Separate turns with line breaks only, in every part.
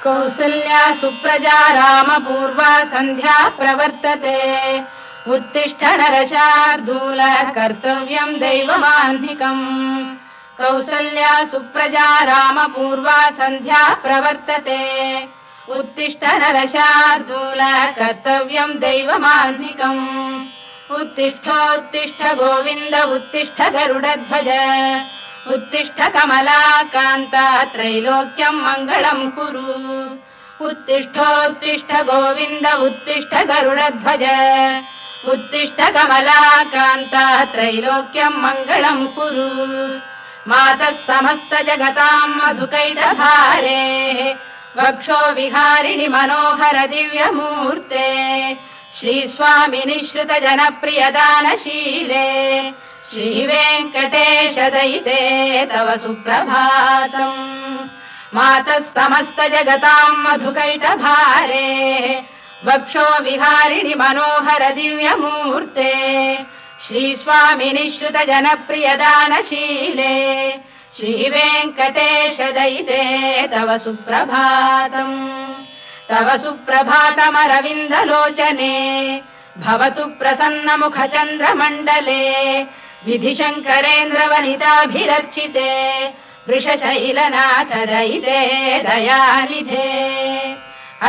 कौसल्या सुप्रजा रामपूर्वा सन्ध्या प्रवर्तते उत्तिष्ठ नरशार्दूल कर्तव्यं दैवमाह्निकम् कौसल्या सुप्रजा रामपूर्वा सन्ध्या प्रवर्तते उत्तिष्ठ नरशार्दूल कर्तव्यं दैवमाह्निकम् उत्तिष्ठोत्तिष्ठ गोविन्द उत्तिष्ठ गरुडध्वज उत्तिष्ठ कमलाकान्ता त्रैलोक्यं मङ्गलं कुरु उत्तिष्ठोत्तिष्ठ गोविन्द उत्तिष्ठ गरुडध्वज उत्तिष्ठ कमलाकान्ता त्रैलोक्यं मङ्गलं कुरु मातः समस्त जगतां मधुकैटभारे वक्षो विहारिणि मनोहर दिव्यमूर्ते श्रीस्वामि निःश्रित जनप्रियदानशीले श्रीवेङ्कटेश दयिते तव सुप्रभातम् मातः समस्त जगतां मधुकैटभारे वक्षो विहारिणि मनोहर दिव्यमूर्ते श्रीस्वामि निःश्रित जनप्रियदानशीले श्रीवेङ्कटेश दयिते तव सुप्रभातम् तव सुप्रभातमरविन्दलोचने भवतु प्रसन्नमुखचन्द्रमण्डले विधिशङ्करेन्द्रवनिताभिरर्चिते वृषशैलनाथ दयिते दयानिधे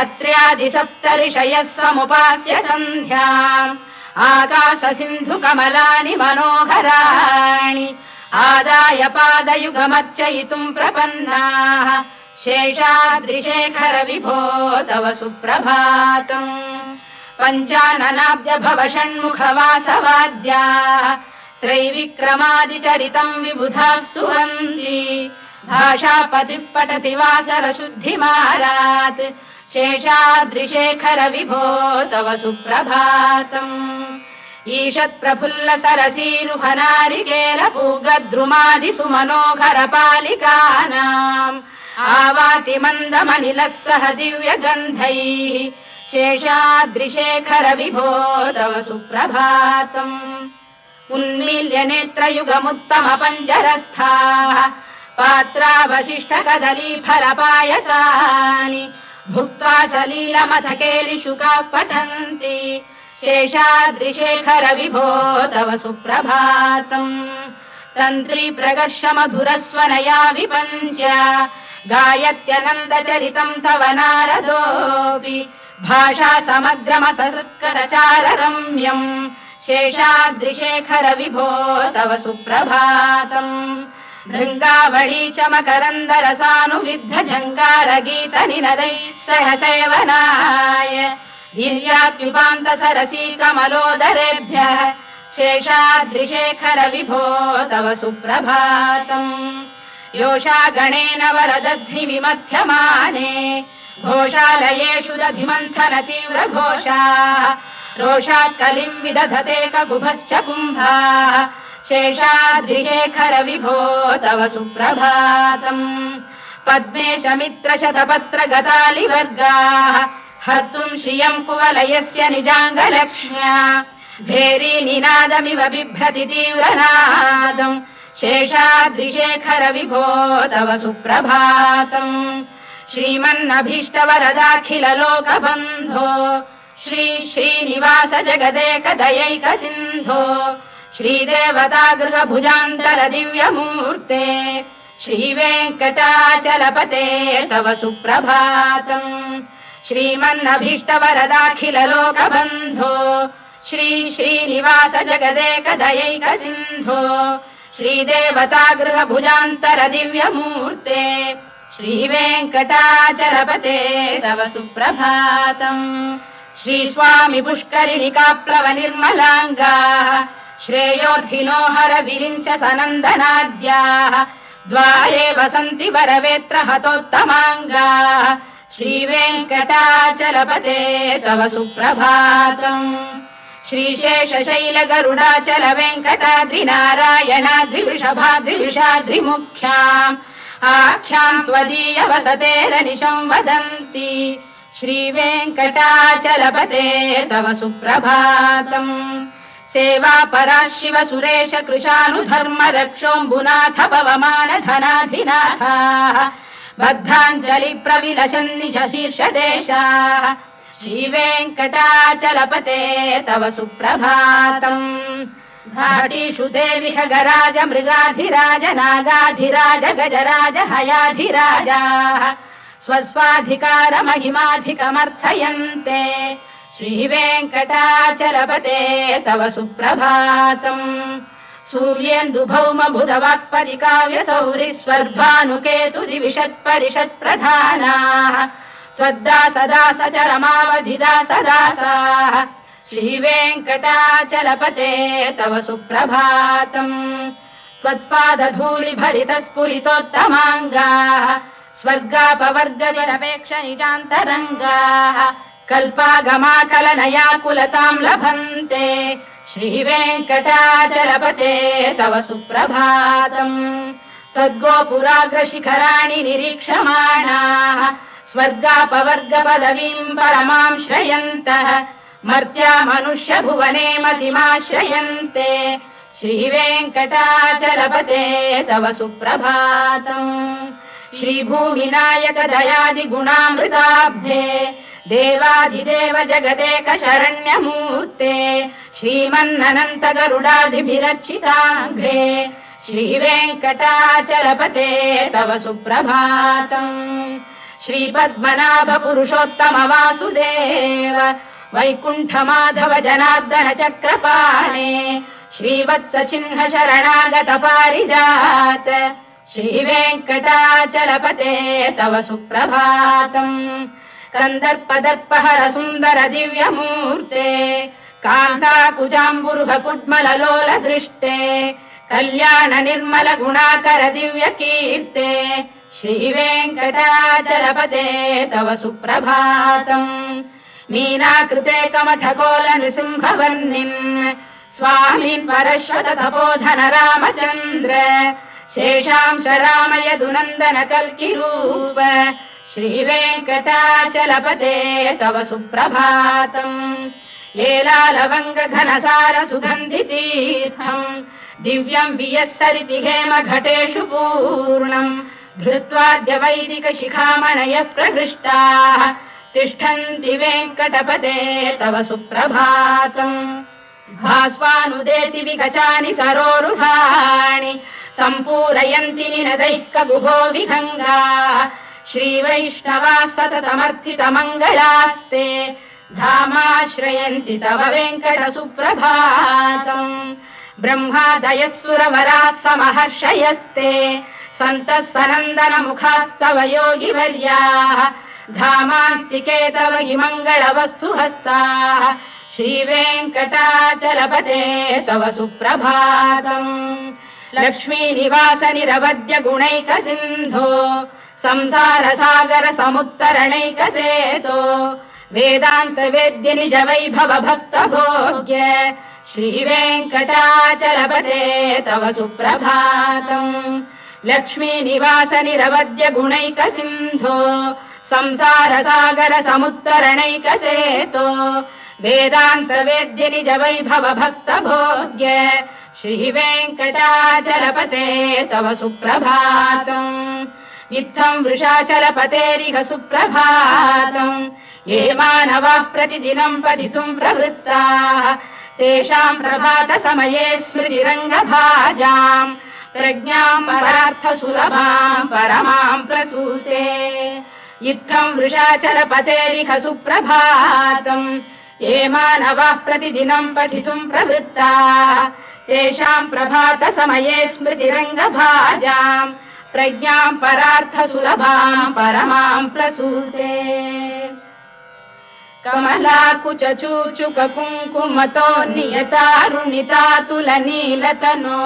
अत्र्यादिसप्तऋषयः समुपास्य सन्ध्याम् आकाशसिन्धुकमलानि मनोहराणि आदाय पादयुगमर्चयितुम् प्रपन्नाः शेषाद्रिशेखर विभो तव सुप्रभातम् पञ्चाननाब्ज भव षण्मुखवासवाद्याः त्रैविक्रमादिचरितम् विबुधास्तुवन्ति भाषापतिः पठति वासरशुद्धिमारात् शेषाद्रिशेखर विभो तव सुप्रभातम् ईषत्प्रफुल्ल सरसीरुहनारिकेलपूगद्रुमादिसुमनोहर पालिकानाम् आवाति मन्दमनिलः सह दिव्यगन्धैः शेषाद्रिशेखर विभो तव सुप्रभातम् उन्मील्य नेत्रयुगमुत्तम पञ्जरस्थाः पात्रावशिष्ट कदलीफलपायसानि भुक्त्वा सलीलमथकेलिशुकाः पठन्ति शेषाद्रिशेखर विभो तव सुप्रभातम् तन्त्री प्रकर्ष मधुरस्वनया विपञ्च गायत्यनन्दचरितम् तव नारदोऽपि भाषा समग्रमसत्करचार रम्यम् शेषाद्रिशेखर विभो तव सुप्रभातम् भृङ्गावळी च मकरन्दरसानुविद्ध झङ्कारगीत निनदैः सह सेवनाय गिर्यात्युपान्त सरसी कमलोदरेभ्यः शेषाद्रिशेखर विभो तव सुप्रभातम् योषा गणेन वरदध्नि विमथ्यमाने घोषालयेषु दधिमन्थन तीव्र घोषाः रोषात् कलिम् विदधते ककुभश्च कुम्भाः शेषाद्रिशेखर विभो तव सुप्रभातम् पद्मेश मित्र शतपत्र गतालिवर्गाः हर्तुम् श्रियम् कुवलयस्य निजाङ्गलक्ष्म्या भेरी निनादमिव बिभ्रति तीव्रनादम् शेषाद्रिशेखर विभो तव सुप्रभातम् श्रीमन्नभीष्टवरदाखिल लोकबन्धो श्री श्रीनिवास जगदेक दयैक सिन्धो श्रीदेवतागृह भुजान्तल दिव्यमूर्ते श्रीवेङ्कटाचलपते तव सुप्रभातम् श्रीमन्नभीष्टवरदाखिल लोकबन्धो श्री श्रीनिवास जगदेक दयैक सिन्धो श्रीदेवतागृह भुजान्तर दिव्यमूर्ते श्रीवेङ्कटाचलपते तव सुप्रभातम् श्रीस्वामि पुष्करिणिकाप्लव निर्मलाङ्गाः श्रेयोर्थिनो हर विरिञ्च सनन्दनाद्याः द्वारे वसन्ति वरवेत्र हतोत्तमाङ्गाः श्रीवेङ्कटाचलपते तव सुप्रभातम् श्रीशेषशैल गरुडाचल वेङ्कटाद्रिनारायणाद्रिवृषभाद्रिवृषाद्रिमुख्याम् आख्याम् त्वदीय वसतेरनिशम् वदन्ति श्रीवेङ्कटाचलपते तव सुप्रभातम् सेवा परा शिव सुरेश कृशानुधर्म रक्षोऽम्बुनाथ पवमान धनाधिनाथाः बद्धाञ्जलि प्रविलसन् निज शीर्षदेशाः श्रीवेङ्कटाचलपते तव सुप्रभातम् घाटीषु देवि खगराज मृगाधिराज नागाधिराज गजराज हयाधिराजाः स्वस्वाधिकारमहिमाधिकमर्थयन्ते श्रीवेङ्कटाचलपते तव सुप्रभातम् सूर्येन्दुभौम बुधवाक्परिकाव्यसौरि स्वर्भानुकेतु दिविषत्परिषत्प्रधानाः त्वद्दासदासचरमावधिदासदासाः श्रीवेङ्कटाचलपते तव सुप्रभातम् त्वत्पादधूलिभरितस्फुरितोत्तमाङ्गाः स्वर्गापवर्गनिरपेक्ष निजान्तरङ्गाः कल्पागमाकलनयाकुलतां लभन्ते श्रीवेङ्कटाचलपते तव सुप्रभातम् त्वद्गोपुराग्रशिखराणि निरीक्षमाणाः स्वर्गापवर्गपदवीम् परमां श्रयन्तः मर्त्या मनुष्य भुवने मतिमाश्रयन्ते श्रीवेङ्कटाचलपते तव सुप्रभातम् श्रीभूमिनायक दयादिगुणामृताब्धे देवादिदेव जगदेक शरण्यमूर्ते श्रीमन्ननन्त गरुडादिभिरर्चिताङ्घ्रे श्रीवेङ्कटाचलपते तव सुप्रभातम् श्रीपद्मनाभ पुरुषोत्तम वासुदेव वैकुण्ठ माधव जनार्दन चक्रपाणे श्रीवत्स चिह्न शरणागत पारिजात श्रीवेङ्कटाचलपते तव सुप्रभातम् कन्दर्पदर्पहर सुन्दर दिव्यमूर्ते कान्ताकुजाम्बुरुह कुड्मललोल दृष्टे कल्याण निर्मल गुणाकर दिव्यकीर्ते श्रीवेङ्कटाचलपते तव सुप्रभातम् मीनाकृते कमठकोल नृसिंहवर्णिन् स्वामीन् परश्वत तपोधन रामचन्द्र शेषांश रामयदुनन्दन कल्किरूप श्रीवेङ्कटाचलपते तव सुप्रभातम् लीलालवङ्ग घनसार सुगन्धितीर्थम् दिव्यम् वियस्सरिति हेम घटेषु पूर्णम् धृत्वाद्य वैदिक शिखामणयः प्रहृष्टाः तिष्ठन्ति वेङ्कटपते तव सुप्रभातम् भास्वानुदेति विगचानि सरोरुहाणि सम्पूरयन्ति निनदैः कगुभो विहङ्गाः श्रीवैष्णवाः सततमर्थितमङ्गलास्ते धामाश्रयन्ति तव वेङ्कट सुप्रभातम् ब्रह्मादयः सुरवराः समहर्षयस्ते सन्तः सनन्दन मुखास्तव योगिवर्याः धामान्तिके तव हि मङ्गलवस्तु हस्ताः श्रीवेङ्कटाचलपते तव सुप्रभातम् लक्ष्मीनिवास निरवद्य गुणैक सिन्धो संसार सागर समुत्तरणैकसेतो वेदान्त वेद्य निज वैभव भक्त भोग्य श्रीवेङ्कटाचलपते तव सुप्रभातम् लक्ष्मीनिवास निरवद्य गुणैक सिन्धो संसार सागर समुत्तरणैकसेतो वेदान्त वेद्य निज वैभव भक्त भोग्य श्रीवेङ्कटाचलपते तव सुप्रभातम् इत्थम् वृषाचलपतेरिह सुप्रभातम् ये मानवाः प्रतिदिनम् पठितुम् प्रवृत्ताः तेषाम् प्रभात समये स्मृतिरङ्गभाजाम् प्रज्ञाम् परार्थ सुलभाम् परमाम् प्रसूते इत्थम् वृषाचलपतेरिह सुप्रभातम् ये मानवाः प्रतिदिनम् पठितुम् प्रवृत्ताः तेषाम् प्रभात समये स्मृतिरङ्गभाजाम् प्रज्ञाम् परार्थ सुलभाम् परमाम् प्रसूते कमलाकुच चूचुक कुङ्कुमतो नियतारुणितातुलनीलतनो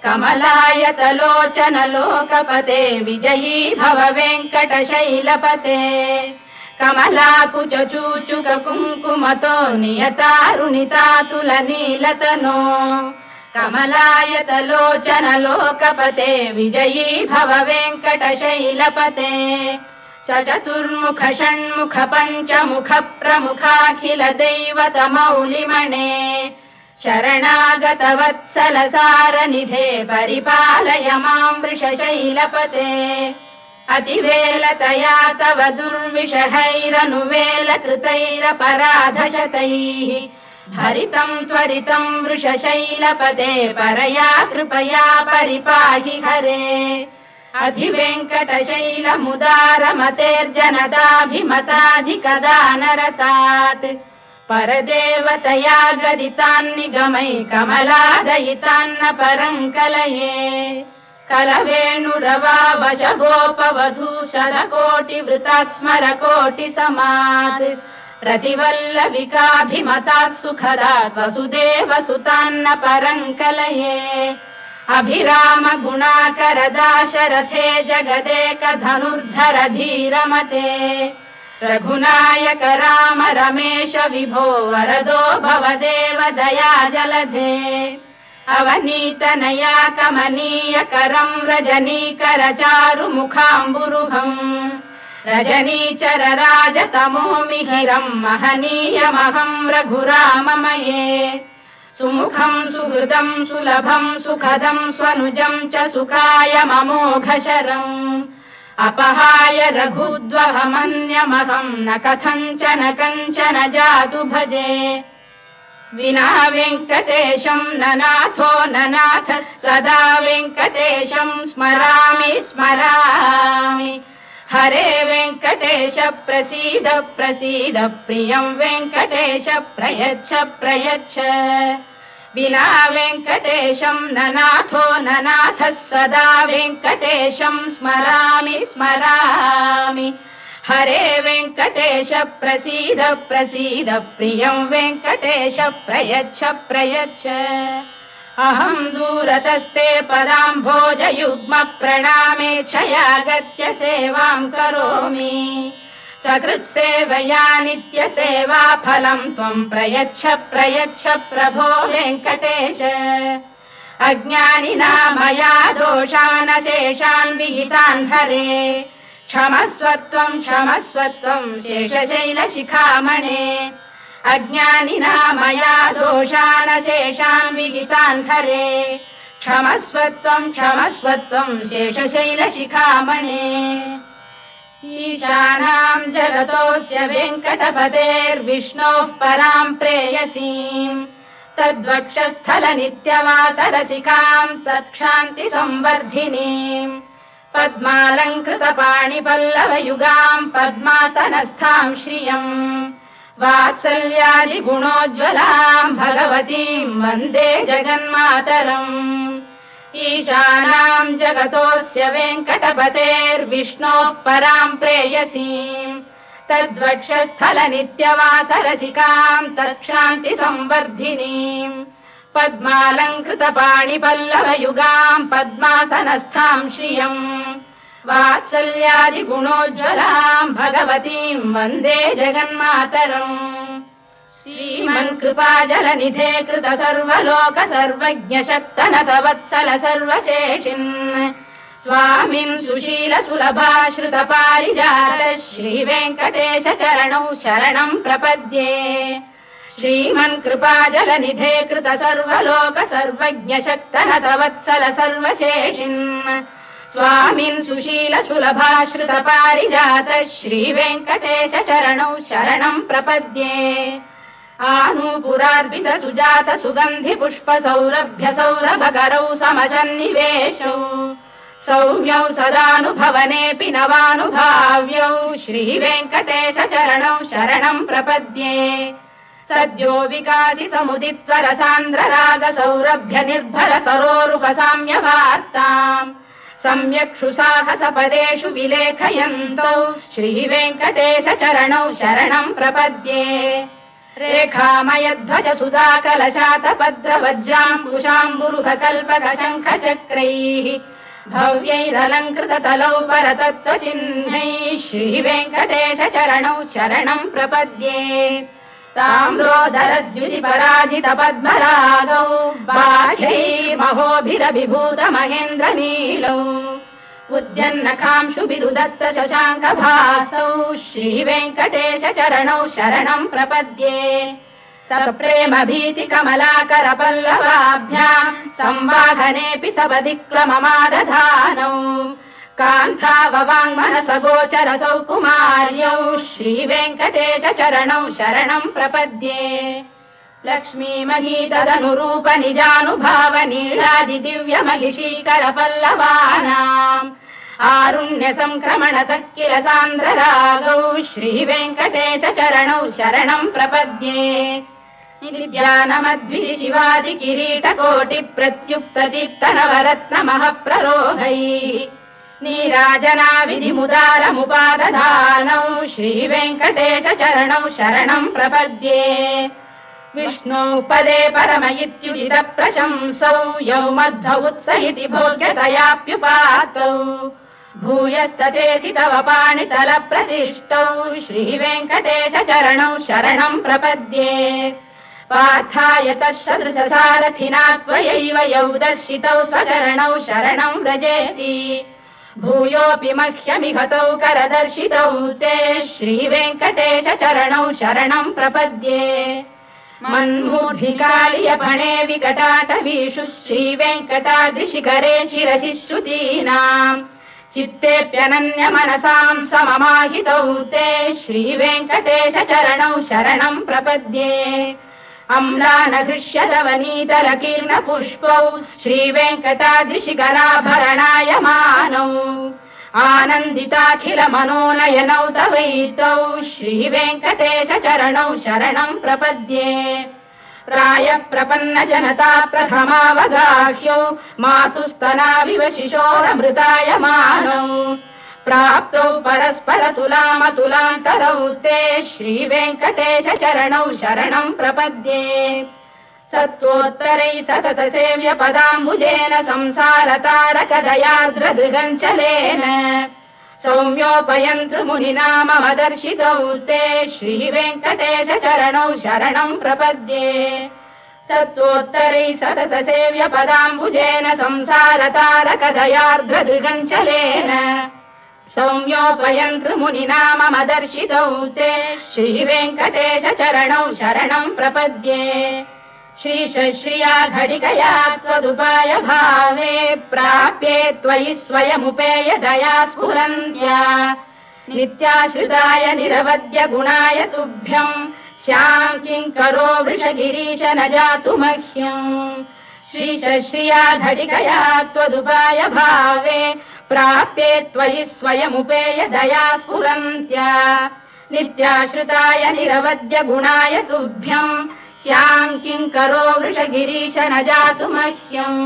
कमलायतलोचन लोकपते विजयी भव वेङ्कटशैलपते कमलाकुच चूचुक कुङ्कुमतो नियतारुणितातुलनीलतनो कमलायतलोचन लोकपते विजयी भव वेङ्कटशैलपते चतुर्मुख षण्मुख पञ्चमुख प्रमुखाखिल दैवतमौलिमणे शरणागतवत्सलसारनिधे परिपालय मां वृषशैलपते अतिवेलतया तव दुर्विषहैरनुवेलकृतैरपराधशतैः हरितं त्वरितं वृषशैलपते परया कृपया परिपाहि हरे अधिवेङ्कटशैलमुदारमतेर्जनदाभिमताधिकदानरतात् परदेवतया गदितान्निगमै कमलादयितान्न परं कलये कलवेणुरवावशगोपवधू शतकोटिवृता स्मरकोटिसमात् प्रतिवल्लविकाभिमतात् सुखदात् वसुदेवसुतान्न परं कलये अभिराम गुणाकरदाशरथे जगदेकधनुर्धर धीरमते रघुनायक राम रमेश विभो वरदो भवदेव दया जलधे अवनीतनया कमनीय करं रजनीकर चारु मुखाम्बुरुहम् रजनीचर राजतमो मिहिरं महनीयमहं रघुराममये सुमुखं सुहृदं सुलभं सुखदं स्वनुजं च सुखायममोघशरम् अपहाय रघुद्वहमन्यमहं न कथञ्चन कञ्चन जातु भजे विना वेङ्कटेशं ननाथो ननाथ सदा वेङ्कटेशं स्मरामि स्मरामि हरे वेङ्कटेश प्रसीद प्रसीद प्रियं वेङ्कटेश प्रयच्छ प्रयच्छ विना वेङ्कटेशं ननाथो ननाथः सदा वेङ्कटेशं स्मरामि स्मरामि हरे वेङ्कटेश प्रसीद प्रसीद प्रियं वेङ्कटेश प्रयच्छ प्रयच्छ अहं दूरतस्ते पदाम्भोजयुग्म प्रणामेच्छयागत्य सेवां करोमि सकृत्सेवया नित्यसेवा फलं त्वं प्रयच्छ प्रयच्छ प्रभो वेङ्कटेश अज्ञानिना मया दोषानशेषान् विहितान् हरे क्षमस्वत्वं शेषशैलशिखामणे अज्ञानिना मया दोषानशेषान् विहितान् हरे क्षमस्वत्वं शेषशैलशिखामणे ईशानां जगतोऽस्य वेङ्कटपतेर्विष्णोः परां प्रेयसीं तद्वक्षस्थलनित्यवासरसिकां तत्क्षान्तिसंवर्धिनीं पद्मालङ्कृतपाणिपल्लवयुगां पद्मासनस्थां श्रियम् वात्सल्यादिगुणोज्ज्वलां भगवतीं वन्दे जगन्मातरम् ईशानां जगतोऽस्य वेङ्कटपतेर्विष्णोः परां प्रेयसीं तद्वक्षस्थलनित्यवासरसिकां तत्क्षान्तिसंवर्धिनीं पद्मालङ्कृतपाणिपल्लवयुगां पद्मासनस्थां श्रियम् वात्सल्यादिगुणोज्ज्वलां भगवतीं वन्दे जगन्मातरम् श्रीमन्कृपाजलनिधे कृत सर्वलोक सर्वज्ञ शक्तनत वत्सल सर्वशेषिन् स्वामिन् सुशील सुलभाश्रित पारिजात श्रीवेङ्कटेश चरणौ शरणं प्रपद्ये श्रीमन्कृपाजलनिधे कृत सर्वलोक सर्वज्ञ शक्तनत वत्सल सर्वशेषिन् स्वामिन् सुशील सुलभाश्रित पारिजात श्रीवेङ्कटेश चरणौ शरणं प्रपद्ये आनूपुरार्पित सुजात सुगन्धि पुष्प सौरभ्य सौरभकरौ समशन्निवेशौ सौम्यौ सदानुभवनेऽपि नवानुभाव्यौ श्रीवेङ्कटेश चरणौ शरणं प्रपद्ये सद्यो विकासि समुदित्वरसान्द्र राग सौरभ्य निर्भर सरोरुह साम्यवार्ताम् सम्यक् सुसाहसपदेषु विलेखयन्तौ श्रीवेङ्कटेश चरणौ शरणं प्रपद्ये रेखामयध्वज सुधाकलशातपद्रवज्राङ्कुशाम्बुरुह कल्पक शङ्ख चक्रैः भव्यैरलङ्कृततलौ परतत्त्वचिह्नैः श्रीवेङ्कटेश चरणौ शरणं प्रपद्ये ताम्रोदरद्युतिपराजित पद्मरागौ बाह्यैर्महोभिरभिभूत महेन्द्रनीलौ उद्यन्नखांशुभिरुदस्त शशाङ्कभासौ श्रीवेङ्कटेश चरणौ शरणं प्रपद्ये सप्रेम भीति कमलाकर पल्लवाभ्याम् संवाहनेऽपि सपदिक्लममादधानौ कान्ताववाङ्मनस गोचरसौ कुमार्यौ श्रीवेङ्कटेश चरणौ शरणम् प्रपद्ये लक्ष्मी मही तदनुरूप निजानुभाव नीलादि दिव्यमलिशीकर पल्लवानाम् आरुण्य संक्रमणतः किल सान्द्ररागौ श्रीवेङ्कटेश चरणौ शरणम् प्रपद्ये निद्यानमद्विधि शिवादि किरीटकोटि प्रत्युक्त दीप्तनवरत्नमः प्ररोहैः नीराजना विधिमुदारमुपादधानौ श्रीवेङ्कटेश चरणौ शरणम् प्रपद्ये विष्णु पदे परम इत्युदित प्रशंसौ यौ मध्व उत्स इति भोग्यतयाप्युपातौ भूयस्ततेति तव पाणितल प्रतिष्ठौ श्रीवेङ्कटेश चरणौ शरणम् प्रपद्ये पार्थाय तत्सदृश सारथिना त्वयैव यौ दर्शितौ स्वचरणौ शरणम् व्रजेति भूयोऽपि मह्यमिहतौ करदर्शितौ ते श्रीवेङ्कटेश चरणौ शरणम् प्रपद्ये मन्मूर्धिकालियपणे विकटाटवीषु श्रीवेङ्कटाद्रिशिखरे शिरसि श्रुतीनाम् चित्तेऽप्यनन्य मनसाम् सममाहितौ ते श्रीवेङ्कटेश चरणौ शरणम् प्रपद्ये अम्लानहृष्यदवनीतलकीर्ण पुष्पौ श्रीवेङ्कटाद्रिशिखराभरणायमानौ आनन्दिताखिल मनोनयनौ तवैतौ श्रीवेङ्कटेश चरणौ शरणम् प्रपद्ये प्रायः प्रपन्न जनता प्रथमावगाह्यौ मातुस्तनाविव शिशोरमृतायमानौ प्राप्तौ परस्पर तुलामतुलान्तरौ ते श्रीवेङ्कटेश चरणौ शरणम् प्रपद्ये सत्त्वोत्तरै सतत सेव्य पदाम्बुजेन संसारतारकदयार्द्रदृगञ्चलेन सौम्योपयन्तृमुनिना मम दर्शितौ ते श्रीवेङ्कटेश चरणौ शरणम् प्रपद्ये सत्त्वोत्तरै सतत सेव्य पदाम्बुजेन संसारतारकदयार्द्रदृगञ्चलेन सौम्योपयन्तृमुनिना मम दर्शितौ ते श्रीवेङ्कटेश चरणौ शरणम् प्रपद्ये श्रीशश्रिया घटिकया त्वदुपाय भावे प्राप्ये त्वयि स्वयमुपेय दया स्फुरन्त्या नित्याश्रिताय निरवद्य गुणाय तुभ्यम् स्याम् किङ्करो वृषगिरीश न जातु मह्यम् श्रीशश्रिया घटिकया त्वदुपाय भावे प्राप्ये त्वयि स्वयमुपेय दया स्फुरन्त्या नित्याश्रिताय निरवद्य गुणाय तुभ्यम् स्याम् किङ्करो वृषगिरीश न जातु मह्यम्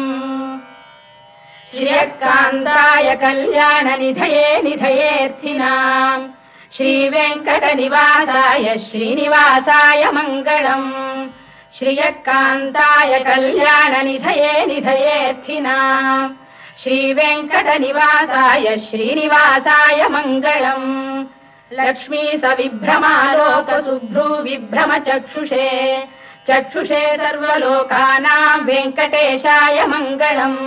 श्रियकान्ताय कल्याण निधये निधयेऽर्थिनाम् श्रीवेङ्कटनिवासाय श्रीनिवासाय मङ्गलम् श्रियकान्ताय कल्याण निधये निधयेऽर्थिनाम् श्रीवेङ्कटनिवासाय श्रीनिवासाय मङ्गलम् लक्ष्मी सविभ्रमालोक सुभ्रू विभ्रम चक्षुषे चक्षुषे सर्वलोकानाम् वेङ्कटेशाय मङ्गलम्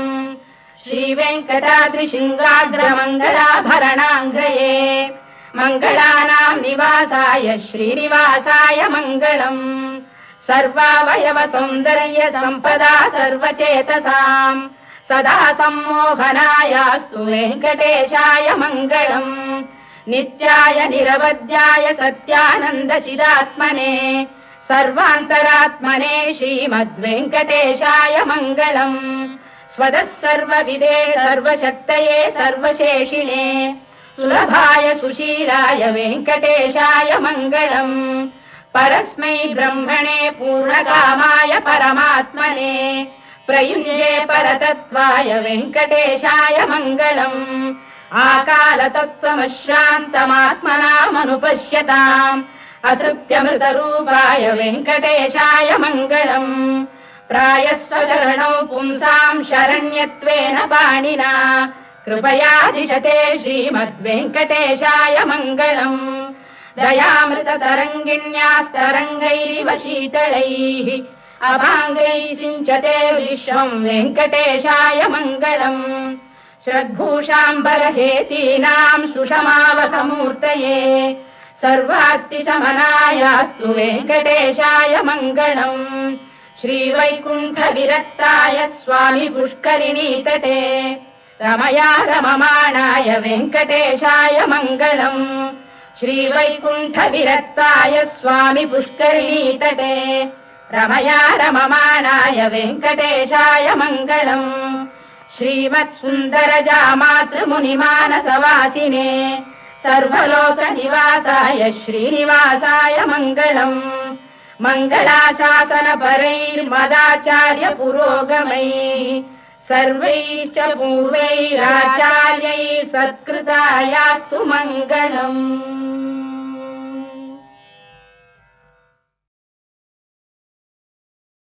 श्रीवेङ्कटाद्रिशृङ्गाग्रमङ्गलाभरणाङ्ग्रये मङ्गलानाम् निवासाय श्रीनिवासाय मङ्गलम् सर्वावयव सौन्दर्य सम्पदा सर्वचेतसाम् सदा सम्मोहनायास्तु वेङ्कटेशाय मङ्गलम् नित्याय निरवध्याय सत्यानन्दचिदात्मने सर्वान्तरात्मने श्रीमद्वेङ्कटेशाय मङ्गलम् स्वतः सर्वविदे सर्वशक्तये सर्वशेषिणे सुलभाय सुशीलाय वेङ्कटेशाय मङ्गलम् परस्मै ब्रह्मणे पूर्णकामाय परमात्मने प्रयुञ्जे परतत्त्वाय वेङ्कटेशाय मङ्गलम् आकालतत्त्वमशान्तमात्मनामनुपश्यताम् अतृप्त्यमृतरूपाय वेङ्कटेशाय मङ्गलम् प्रायस्वचरणौ पुंसाम् शरण्यत्वेन पाणिना कृपया दिशते श्रीमद्वेङ्कटेशाय मङ्गलम् दयामृततरङ्गिण्यास्तरङ्गैरिव शीतलैः अभाङ्गैः सिञ्चते विश्वम् वेङ्कटेशाय मङ्गलम् श्रद्भूषाम्बरहेतीनाम् सुषमावकमूर्तये सर्वार्तिशमनायास्तु वेङ्कटेशाय मङ्गलम् श्रीवैकुण्ठविरक्ताय स्वामी पुष्करिणीतटे रमया रममाणाय वेङ्कटेशाय मङ्गलम् श्रीवैकुण्ठविरक्ताय स्वामी पुष्करिणीतटे रमया रममाणाय वेङ्कटेशाय मङ्गलम् श्रीमत्सुन्दरजामातृमुनिमानसवासिने सर्वलोकनिवासाय श्रीनिवासाय मङ्गलम् मङ्गलाशासनपरैर्मदाचार्य पुरोगमैः सर्वैश्च पूर्वैराचार्यैः सत्कृतायास्तु मङ्गलम्।